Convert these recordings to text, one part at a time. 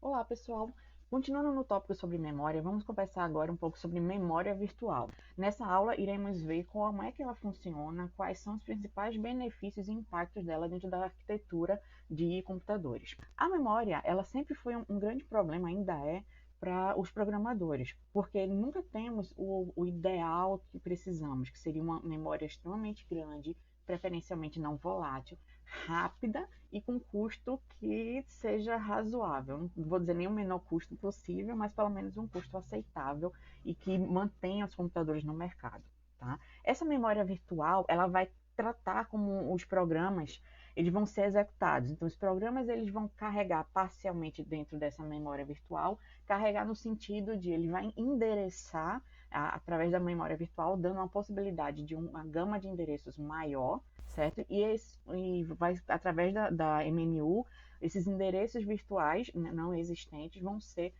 Olá, pessoal! Continuando no tópico sobre memória, vamos conversar agora um pouco sobre memória virtual. Nessa aula, iremos ver como é que ela funciona, quais são os principais benefícios e impactos dela dentro da arquitetura de computadores. A memória, ela sempre foi um grande problema, ainda é, para os programadores, porque nunca temos o ideal que precisamos, que seria uma memória extremamente grande, preferencialmente não volátil, rápida e com custo que seja razoável. Não vou dizer nem o menor custo possível, mas pelo menos um custo aceitável e que mantenha os computadores no mercado. Tá? Essa memória virtual, ela vai tratar como os programas eles vão ser executados. Então, os programas eles vão carregar parcialmente dentro dessa memória virtual, carregar no sentido de ele vai endereçar através da memória virtual, dando uma possibilidade de uma gama de endereços maior, certo? E vai através da MMU, esses endereços virtuais não existentes vão ser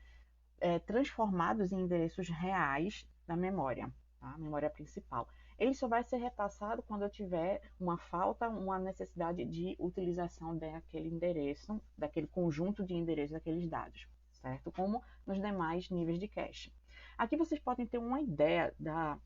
transformados em endereços reais da memória, tá? Memória principal. Ele só vai ser repassado quando eu tiver uma falta, uma necessidade de utilização daquele endereço, daquele conjunto de endereços daqueles dados, certo? Como nos demais níveis de cache. Aqui vocês podem ter uma ideia da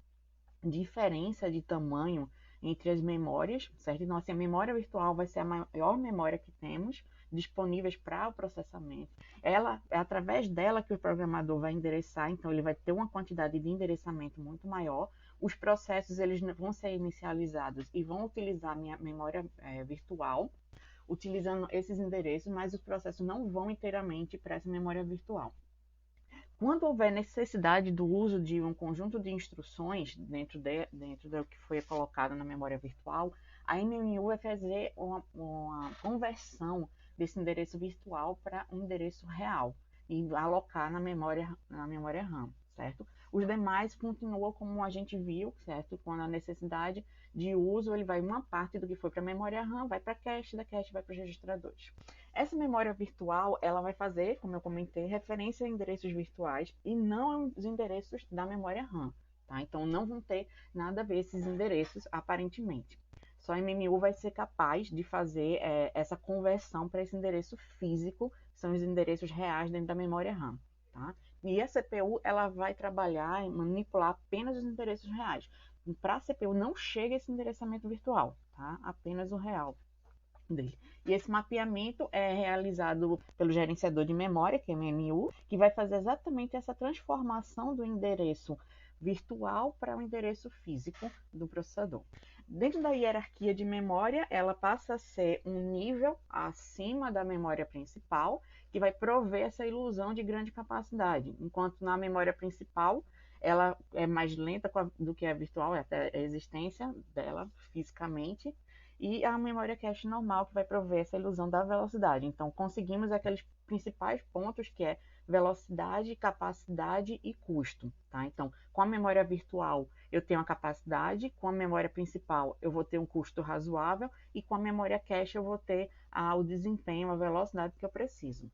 diferença de tamanho entre as memórias, certo? Então, assim, a memória virtual vai ser a maior memória que temos disponíveis para o processamento. Ela é através dela que o programador vai endereçar, então ele vai ter uma quantidade de endereçamento muito maior. Os processos eles vão ser inicializados e vão utilizar a minha memória virtual, utilizando esses endereços, mas os processos não vão inteiramente para essa memória virtual. Quando houver necessidade do uso de um conjunto de instruções dentro do que foi colocado na memória virtual, a MMU vai fazer uma conversão desse endereço virtual para um endereço real e alocar na memória RAM, certo? Os demais continuam como a gente viu, certo? Quando a necessidade de uso, ele vai uma parte do que foi para a memória RAM, vai para a cache, da cache vai para os registradores. Essa memória virtual, ela vai fazer, como eu comentei, referência a endereços virtuais e não os endereços da memória RAM, tá? Então, não vão ter nada a ver esses endereços, aparentemente. Só a MMU vai ser capaz de fazer essa conversão para esse endereço físico, que são os endereços reais dentro da memória RAM, tá? E a CPU, ela vai trabalhar e manipular apenas os endereços reais. Para a CPU não chega esse endereçamento virtual, tá? Apenas o real dele. E esse mapeamento é realizado pelo gerenciador de memória, que é o MMU, que vai fazer exatamente essa transformação do endereço virtual para o endereço físico do processador. Dentro da hierarquia de memória, ela passa a ser um nível acima da memória principal, que vai prover essa ilusão de grande capacidade, enquanto na memória principal ela é mais lenta do que a virtual, até a existência dela fisicamente, e a memória cache normal, que vai prover essa ilusão da velocidade. Então, conseguimos aqueles principais pontos, que é velocidade, capacidade e custo. Tá? Então, com a memória virtual, eu tenho a capacidade, com a memória principal, eu vou ter um custo razoável, e com a memória cache, eu vou ter o desempenho, a velocidade que eu preciso.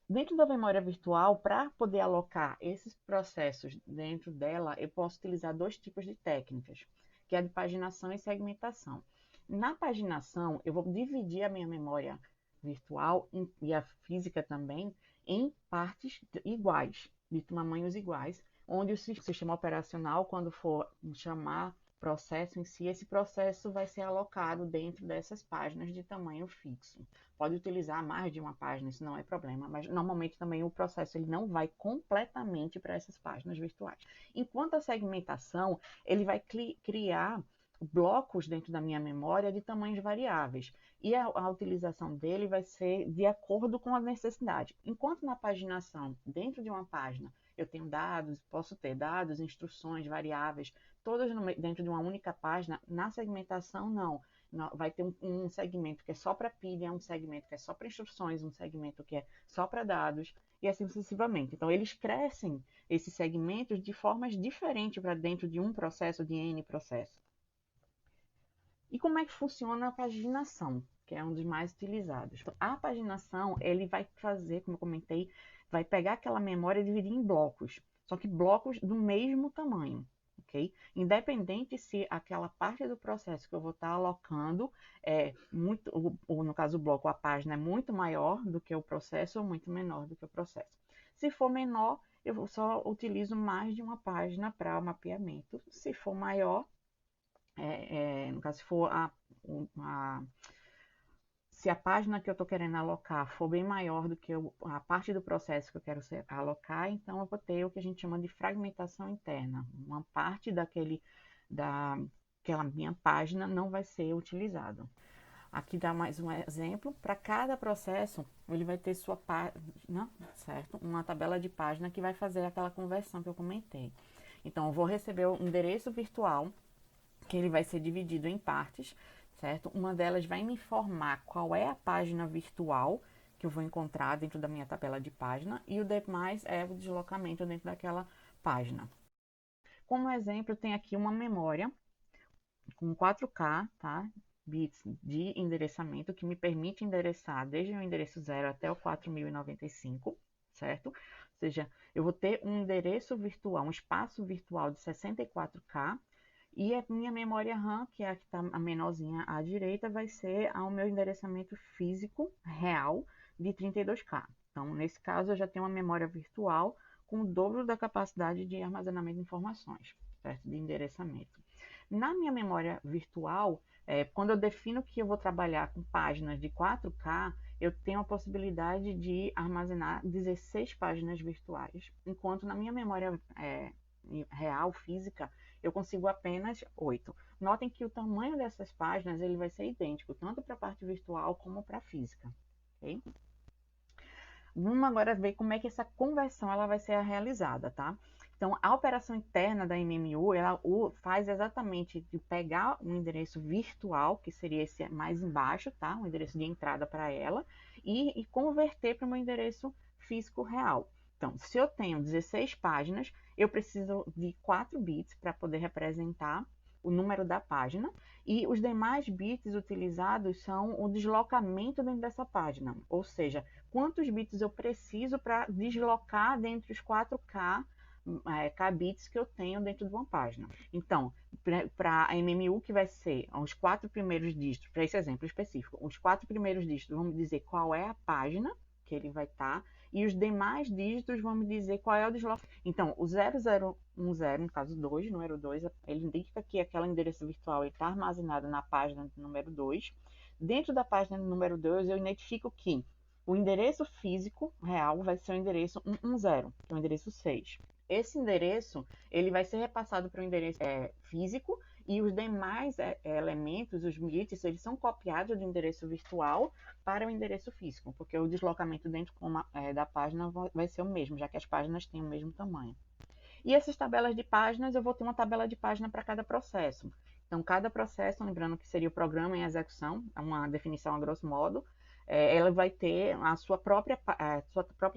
Dentro da memória virtual, para poder alocar esses processos dentro dela, eu posso utilizar dois tipos de técnicas, que é a de paginação e segmentação. Na paginação, eu vou dividir a minha memória virtual e a física também em partes iguais, de tamanhos iguais, onde o sistema operacional, quando for chamar processo em si, esse processo vai ser alocado dentro dessas páginas de tamanho fixo. Pode utilizar mais de uma página, isso não é problema, mas normalmente também o processo ele não vai completamente para essas páginas virtuais. Enquanto a segmentação, ele vai criar blocos dentro da minha memória de tamanhos variáveis. E a utilização dele vai ser de acordo com a necessidade. Enquanto na paginação, dentro de uma página, eu tenho dados, posso ter dados, instruções, variáveis, todas dentro de uma única página, na segmentação não. Vai ter um segmento que é só para pilha, um segmento que é só para instruções, um segmento que é só para dados, e assim sucessivamente. Então, eles crescem esses segmentos de formas diferentes para dentro de um processo, de N processos. E como é que funciona a paginação, que é um dos mais utilizados? A paginação, ele vai fazer, como eu comentei, vai pegar aquela memória e dividir em blocos, só que blocos do mesmo tamanho. ok? Independente se aquela parte do processo que eu vou estar alocando é muito, ou no caso o bloco, a página é muito maior do que o processo ou muito menor do que o processo. Se for menor, eu só utilizo mais de uma página para o mapeamento. Se for maior, no caso, se for se a página que eu estou querendo alocar for bem maior do que a parte do processo que eu quero alocar, então eu vou ter o que a gente chama de fragmentação interna. Uma parte daquela minha página não vai ser utilizada. Aqui dá mais um exemplo. Para cada processo, ele vai ter sua página, certo? Uma tabela de página que vai fazer aquela conversão que eu comentei. Então, eu vou receber o endereço virtual, que ele vai ser dividido em partes, certo? Uma delas vai me informar qual é a página virtual que eu vou encontrar dentro da minha tabela de página, e o demais é o deslocamento dentro daquela página. Como exemplo, tem aqui uma memória com 4K, tá? Bits de endereçamento, que me permite endereçar desde o endereço 0 até o 4095, certo? Ou seja, eu vou ter um endereço virtual, um espaço virtual de 64K, e a minha memória RAM, que é a que está a menorzinha à direita, vai ser o meu endereçamento físico real de 32K. Então, nesse caso, eu já tenho uma memória virtual com o dobro da capacidade de armazenamento de informações, certo? De endereçamento. Na minha memória virtual, quando eu defino que eu vou trabalhar com páginas de 4K, eu tenho a possibilidade de armazenar 16 páginas virtuais, enquanto na minha memória real, física, eu consigo apenas 8. Notem que o tamanho dessas páginas ele vai ser idêntico, tanto para a parte virtual como para a física. Okay? Vamos agora ver como é que essa conversão ela vai ser realizada, tá? Então, a operação interna da MMU, ela faz exatamente de pegar um endereço virtual, que seria esse mais embaixo, tá? Um endereço de entrada para ela, e converter para um endereço físico real. Então, se eu tenho 16 páginas, eu preciso de 4 bits para poder representar o número da página, e os demais bits utilizados são o deslocamento dentro dessa página, ou seja, quantos bits eu preciso para deslocar dentre os 4K kbits que eu tenho dentro de uma página. Então, para a MMU, que vai ser os 4 primeiros dígitos, para esse exemplo específico, os 4 primeiros dígitos vão me dizer qual é a página que ele vai estar, e os demais dígitos vão me dizer qual é o deslocamento. Então, o 0010, no caso 2, número 2, ele indica que aquele endereço virtual está armazenado na página número 2. Dentro da página número 2, eu identifico que o endereço físico real vai ser o endereço 110, que é o endereço 6. Esse endereço ele vai ser repassado para o endereço físico, e os demais elementos, os bits, eles são copiados do endereço virtual para o endereço físico, porque o deslocamento dentro da página vai ser o mesmo, já que as páginas têm o mesmo tamanho. E essas tabelas de páginas, eu vou ter uma tabela de página para cada processo. Então, cada processo, lembrando que seria o programa em execução, é uma definição a grosso modo, ela vai ter a sua própria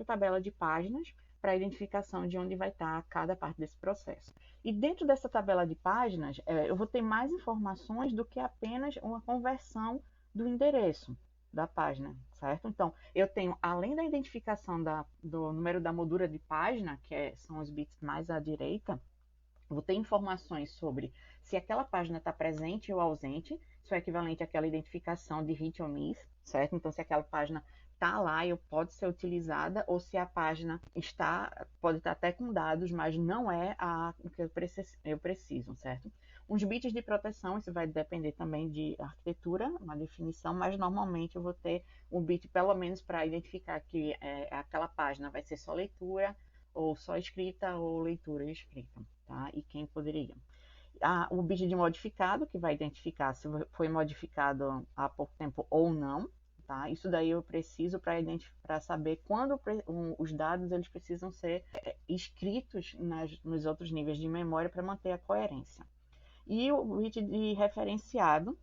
tabela de páginas para a identificação de onde vai estar cada parte desse processo. E dentro dessa tabela de páginas, eu vou ter mais informações do que apenas uma conversão do endereço da página, certo? Então, eu tenho, além da identificação do número da moldura de página, que são os bits mais à direita, vou ter informações sobre se aquela página está presente ou ausente, isso é equivalente àquela identificação de hit ou miss, certo? Então, se aquela página está lá e pode ser utilizada, ou se a página pode estar até com dados, mas não é o que eu preciso, certo? Uns bits de proteção, isso vai depender também de arquitetura, uma definição, mas normalmente eu vou ter um bit pelo menos para identificar que aquela página vai ser só leitura, ou só escrita, ou leitura e escrita, tá? E quem poderia. O bit de modificado, que vai identificar se foi modificado há pouco tempo ou não, tá? Isso daí eu preciso para saber quando os dados eles precisam ser escritos nos outros níveis de memória para manter a coerência. E o bit de referenciado,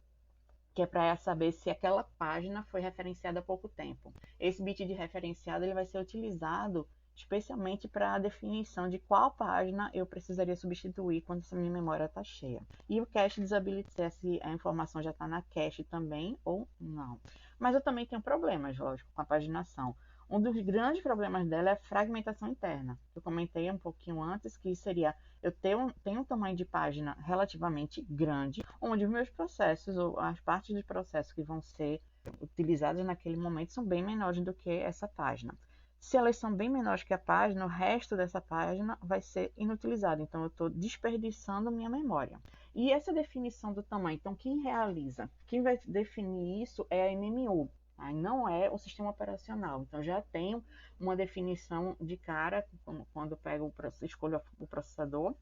que é para saber se aquela página foi referenciada há pouco tempo. Esse bit de referenciado ele vai ser utilizado especialmente para a definição de qual página eu precisaria substituir quando essa minha memória está cheia. E o cache desabilita se a informação já está na cache também ou não. Mas eu também tenho problemas, lógico, com a paginação. Um dos grandes problemas dela é a fragmentação interna. Eu comentei um pouquinho antes que seria eu tenho um tamanho de página relativamente grande, onde os meus processos, ou as partes do processo que vão ser utilizadas naquele momento são bem menores do que essa página. Se elas são bem menores que a página, o resto dessa página vai ser inutilizado. Então, eu estou desperdiçando minha memória. E essa definição do tamanho, então, quem realiza? Quem vai definir isso é a MMU. Tá? Não é o sistema operacional. Então, já tenho uma definição de cara, quando eu pego escolho o processador,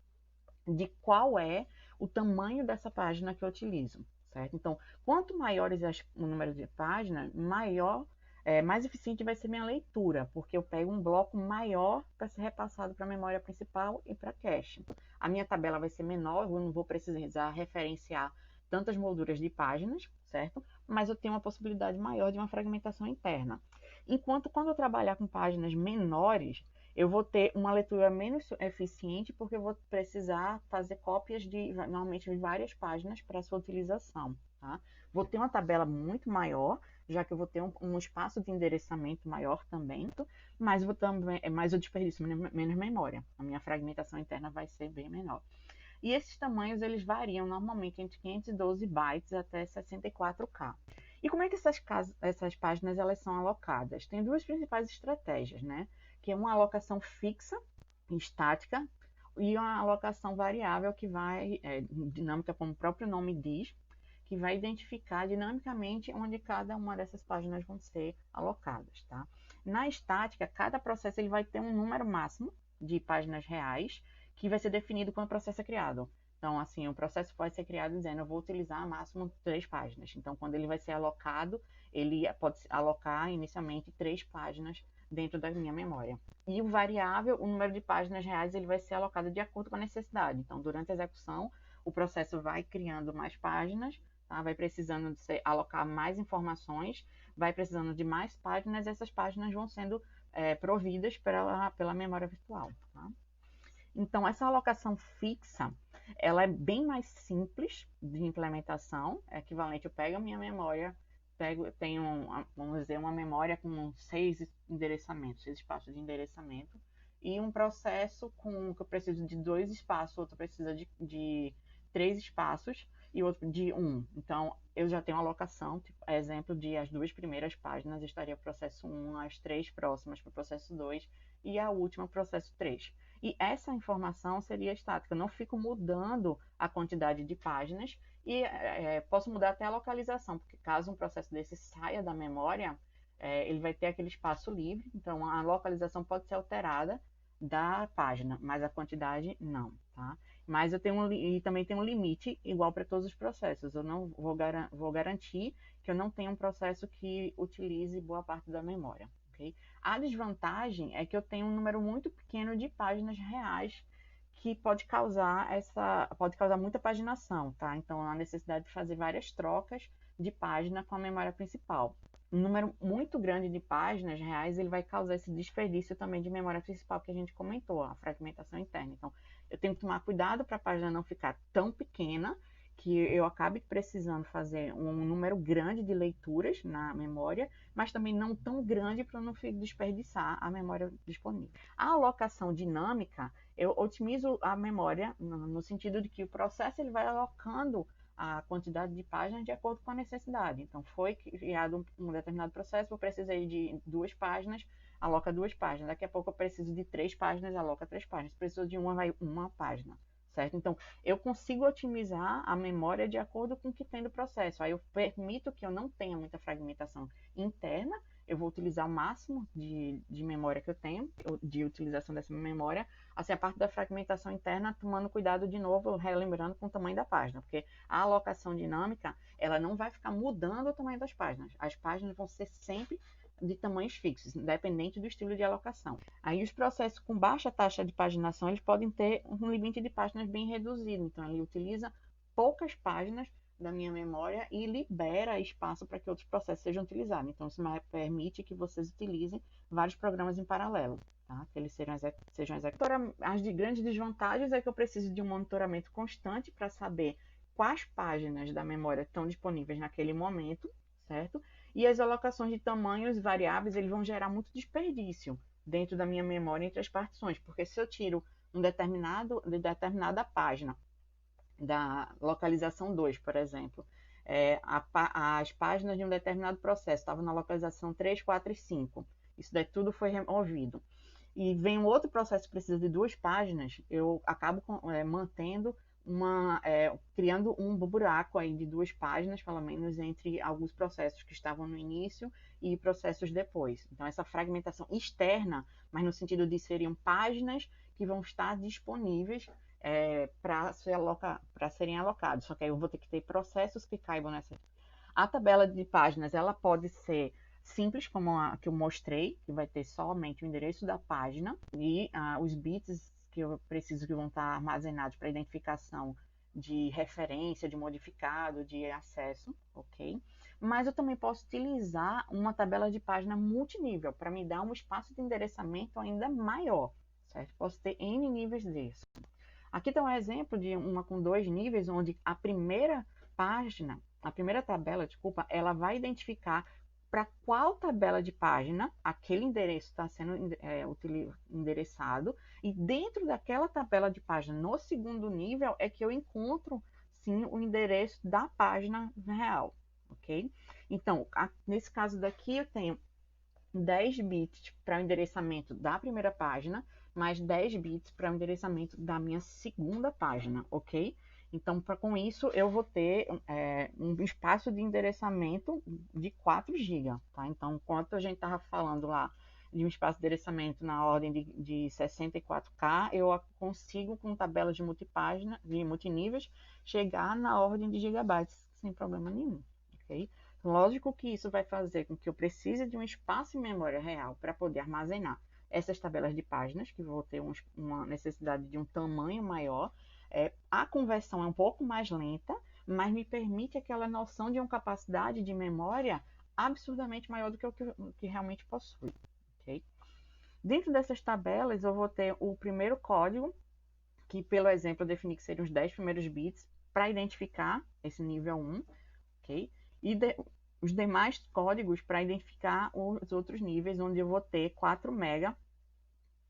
de qual é o tamanho dessa página que eu utilizo, certo? Então, quanto maiores o número de páginas, mais eficiente vai ser minha leitura, porque eu pego um bloco maior para ser repassado para a memória principal e para cache. A minha tabela vai ser menor, eu não vou precisar referenciar tantas molduras de páginas, certo? Mas eu tenho uma possibilidade maior de uma fragmentação interna. Enquanto quando eu trabalhar com páginas menores, eu vou ter uma leitura menos eficiente, porque eu vou precisar fazer cópias normalmente, de várias páginas para sua utilização. Tá? Vou ter uma tabela muito maior, já que eu vou ter um espaço de endereçamento maior também, mas eu desperdício menos memória. A minha fragmentação interna vai ser bem menor. E esses tamanhos, eles variam normalmente entre 512 bytes até 64K. E como é que essas páginas elas são alocadas? Tem duas principais estratégias, né? Que é uma alocação fixa, estática, e uma alocação variável que vai, dinâmica como o próprio nome diz, que vai identificar dinamicamente onde cada uma dessas páginas vão ser alocadas, tá? Na estática, cada processo ele vai ter um número máximo de páginas reais, que vai ser definido quando o processo é criado. Então, assim, o processo pode ser criado dizendo, eu vou utilizar máximo 3 páginas. Então, quando ele vai ser alocado, ele pode alocar inicialmente 3 páginas dentro da minha memória. E o variável, o número de páginas reais, ele vai ser alocado de acordo com a necessidade. Então, durante a execução, o processo vai criando mais páginas, tá? Vai precisando alocar mais informações, vai precisando de mais páginas, e essas páginas vão sendo providas pela memória virtual. Tá? Então, essa alocação fixa, ela é bem mais simples de implementação, é equivalente, eu pego a minha memória, tenho, vamos dizer, uma memória com 6 endereçamentos, 6 espaços de endereçamento, e um processo que eu preciso de 2 espaços, outro precisa de 3 espaços, e outro de 1. Então, eu já tenho uma alocação, tipo, exemplo de as 2 primeiras páginas estaria o processo 1, as 3 próximas para o processo 2, e a última o processo 3. E essa informação seria estática, eu não fico mudando a quantidade de páginas e posso mudar até a localização, porque caso um processo desse saia da memória, ele vai ter aquele espaço livre, então a localização pode ser alterada da página, mas a quantidade não, tá? Mas eu tenho e também tem um limite igual para todos os processos, eu não vou garantir que eu não tenha um processo que utilize boa parte da memória. Okay? A desvantagem é que eu tenho um número muito pequeno de páginas reais que pode causar muita paginação, tá? Então, a necessidade de fazer várias trocas de página com a memória principal. Um número muito grande de páginas reais, ele vai causar esse desperdício também de memória principal que a gente comentou, a fragmentação interna. Então, eu tenho que tomar cuidado para a página não ficar tão pequena que eu acabe precisando fazer um número grande de leituras na memória, mas também não tão grande para não desperdiçar a memória disponível. A alocação dinâmica, eu otimizo a memória no sentido de que o processo ele vai alocando a quantidade de páginas de acordo com a necessidade. Então, foi criado um determinado processo, eu precisei de 2 páginas, aloca 2 páginas. Daqui a pouco eu preciso de 3 páginas, aloca 3 páginas. Se preciso de uma, vai uma página. Certo? Então, eu consigo otimizar a memória de acordo com o que tem do processo. Aí eu permito que eu não tenha muita fragmentação interna, eu vou utilizar o máximo de memória que eu tenho, de utilização dessa memória, assim, a parte da fragmentação interna, tomando cuidado de novo, relembrando com o tamanho da página, porque a alocação dinâmica, ela não vai ficar mudando o tamanho das páginas. As páginas vão ser sempre de tamanhos fixos, independente do estilo de alocação. Aí os processos com baixa taxa de paginação, eles podem ter um limite de páginas bem reduzido, então ele utiliza poucas páginas da minha memória e libera espaço para que outros processos sejam utilizados. Então isso permite que vocês utilizem vários programas em paralelo, tá? Que eles sejam executados. As grandes desvantagens é que eu preciso de um monitoramento constante para saber quais páginas da memória estão disponíveis naquele momento, certo? E as alocações de tamanhos variáveis, eles vão gerar muito desperdício dentro da minha memória entre as partições, porque se eu tiro de determinada página da localização 2, por exemplo, as páginas de um determinado processo estavam na localização 3, 4 e 5. Isso daí tudo foi removido. E vem um outro processo que precisa de 2 páginas, eu acabo mantendo criando um buraco aí de 2 páginas, pelo menos, entre alguns processos que estavam no início e processos depois. Então, essa fragmentação externa, mas no sentido de seriam páginas que vão estar disponíveis para serem alocados. Só que aí eu vou ter que ter processos que caibam nessa. A tabela de páginas, ela pode ser simples, como a que eu mostrei, que vai ter somente o endereço da página e os bits que eu preciso que vão estar armazenados para identificação de referência, de modificado, de acesso, ok? Mas eu também posso utilizar uma tabela de página multinível para me dar um espaço de endereçamento ainda maior, certo? Posso ter N níveis disso. Aqui está um exemplo de uma com 2 níveis, onde a primeira tabela, desculpa, ela vai identificar para qual tabela de página aquele endereço está sendo endereçado, e dentro daquela tabela de página, no segundo nível, é que eu encontro, sim, o endereço da página real, ok? Então, nesse caso daqui, eu tenho 10 bits para o endereçamento da primeira página, mais 10 bits para o endereçamento da minha segunda página, ok? Então, com isso, eu vou ter um espaço de endereçamento de 4 GB, tá? Então, enquanto a gente estava falando lá de um espaço de endereçamento na ordem de 64K, eu consigo, com tabelas de multipágina, de multiníveis, chegar na ordem de gigabytes sem problema nenhum, ok? Lógico que isso vai fazer com que eu precise de um espaço em memória real para poder armazenar essas tabelas de páginas, que vou ter uma necessidade de um tamanho maior. A conversão é um pouco mais lenta, mas me permite aquela noção de uma capacidade de memória absurdamente maior do que o que realmente possui. Okay? Dentro dessas tabelas, eu vou ter o primeiro código, que pelo exemplo eu defini que seriam os 10 primeiros bits, para identificar esse nível 1, ok? E os demais códigos para identificar os outros níveis, onde eu vou ter 4 MB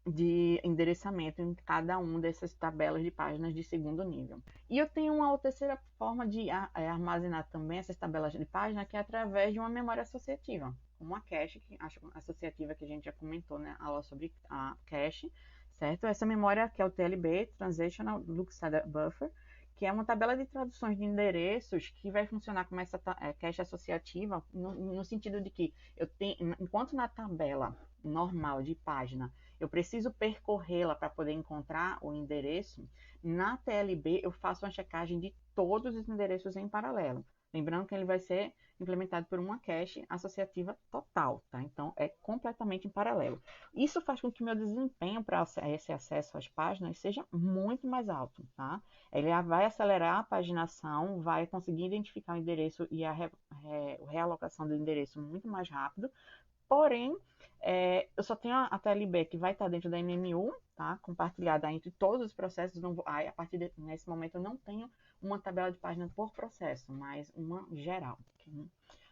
de endereçamento em cada uma dessas tabelas de páginas de segundo nível. E eu tenho uma terceira forma de armazenar também essas tabelas de página, que é através de uma memória associativa, como a cache associativa que a gente já comentou na aula sobre a cache, certo? Essa memória que é o TLB, Transitional Look-Ahead Buffer, que é uma tabela de traduções de endereços que vai funcionar como essa cache associativa, no sentido de que eu tenho, enquanto na tabela normal de página eu preciso percorrê-la para poder encontrar o endereço, na TLB eu faço uma checagem de todos os endereços em paralelo. Lembrando que ele vai ser implementado por uma cache associativa total, tá? Então, é completamente em paralelo. Isso faz com que o meu desempenho para esse acesso às páginas seja muito mais alto, tá? Ele vai acelerar a paginação, vai conseguir identificar o endereço e a realocação do endereço muito mais rápido. Porém, eu só tenho a TLB que vai estar dentro da MMU, tá? Compartilhada entre todos os processos. A partir nesse momento eu não tenho uma tabela de página por processo, mas uma geral.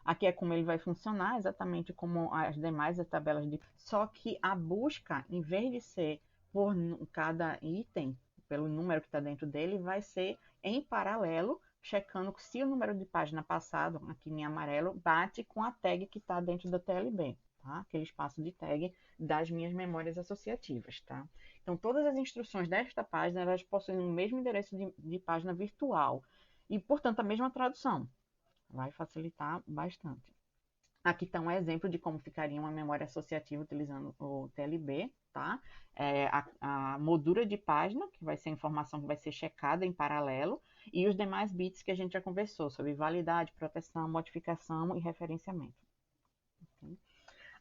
Aqui é como ele vai funcionar, exatamente como as demais tabelas de. Só que a busca, em vez de ser por cada item, pelo número que está dentro dele, vai ser em paralelo, checando se o número de página passado, aqui em amarelo, bate com a tag que está dentro da TLB. Tá? Aquele espaço de tag das minhas memórias associativas, tá? Então, todas as instruções desta página, elas possuem o mesmo endereço de página virtual e, portanto, a mesma tradução. Vai facilitar bastante. Aqui está um exemplo de como ficaria uma memória associativa utilizando o TLB, tá? A moldura de página, que vai ser a informação que vai ser checada em paralelo, e os demais bits que a gente já conversou sobre validade, proteção, modificação e referenciamento. Okay?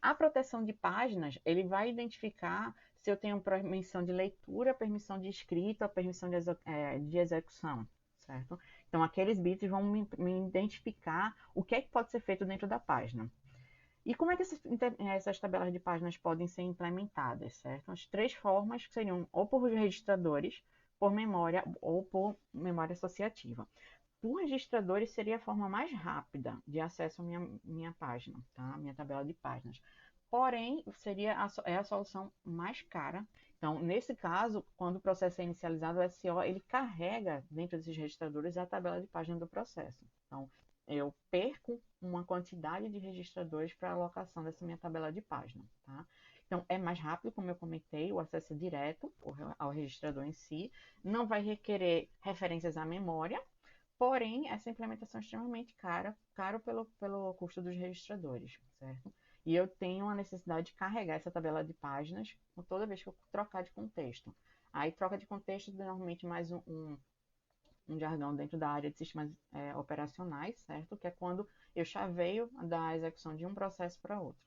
A proteção de páginas, ele vai identificar se eu tenho permissão de leitura, permissão de escrita, permissão de execução, certo? Então, aqueles bits vão me identificar o que é que pode ser feito dentro da página. E como é que essas tabelas de páginas podem ser implementadas, certo? As 3 formas seriam ou por registradores, por memória ou por memória associativa. por registradores seria a forma mais rápida de acesso à minha página, tá? Minha tabela de páginas. Porém, é a solução mais cara. Então, nesse caso, quando o processo é inicializado, o SEO ele carrega dentro desses registradores a tabela de página do processo. Então, eu perco uma quantidade de registradores para alocação dessa minha tabela de página, tá? Então, é mais rápido, como eu comentei, o acesso é direto ao registrador em si, não vai requerer referências à memória, porém, essa implementação é extremamente caro pelo custo dos registradores, certo? E eu tenho a necessidade de carregar essa tabela de páginas toda vez que eu trocar de contexto. Aí, troca de contexto, normalmente mais um jargão dentro da área de sistemas operacionais, certo? Que é quando eu chaveio da execução de um processo para outro.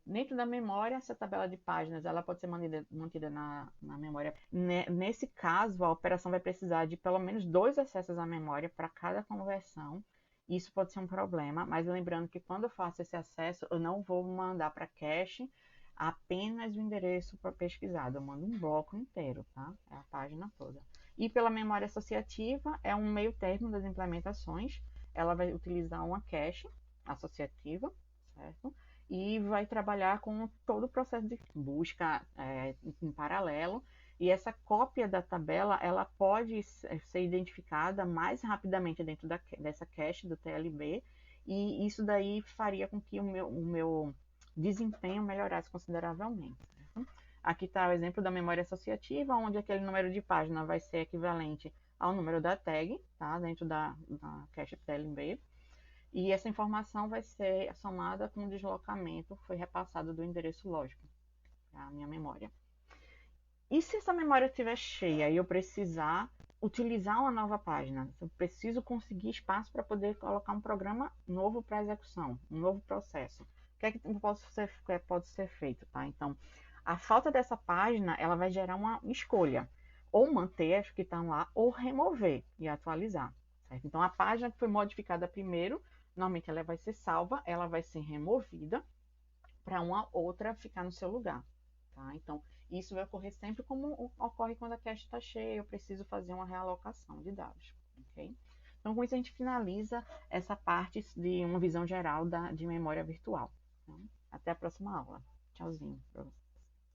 Dentro da memória, essa tabela de páginas ela pode ser mantida na memória. Nesse caso, a operação vai precisar de pelo menos 2 acessos à memória para cada conversão. Isso pode ser um problema, mas lembrando que quando eu faço esse acesso, eu não vou mandar para cache apenas o endereço pesquisado, eu mando um bloco inteiro, tá? É a página toda. E pela memória associativa, é um meio termo das implementações. Ela vai utilizar uma cache associativa, certo? E vai trabalhar com todo o processo de busca em paralelo. E essa cópia da tabela, ela pode ser identificada mais rapidamente dentro dessa cache do TLB, e isso daí faria com que o meu desempenho melhorasse consideravelmente. Certo? Aqui está o exemplo da memória associativa, onde aquele número de página vai ser equivalente ao número da tag, tá? Dentro da cache TLB. E essa informação vai ser somada com o deslocamento que foi repassado do endereço lógico para a minha memória. E se essa memória estiver cheia e eu precisar utilizar uma nova página, eu preciso conseguir espaço para poder colocar um programa novo para execução, um novo processo. O que é que pode ser feito? Tá? Então, a falta dessa página ela vai gerar uma escolha. Ou manter as que estão lá, ou remover e atualizar. Certo? Então, a página que foi modificada primeiro, normalmente ela vai ser salva, ela vai ser removida para uma outra ficar no seu lugar. Tá? Então, isso vai ocorrer sempre como ocorre quando a cache está cheia, eu preciso fazer uma realocação de dados. Okay? Então, com isso a gente finaliza essa parte de uma visão geral de memória virtual. Então, até a próxima aula. Tchauzinho.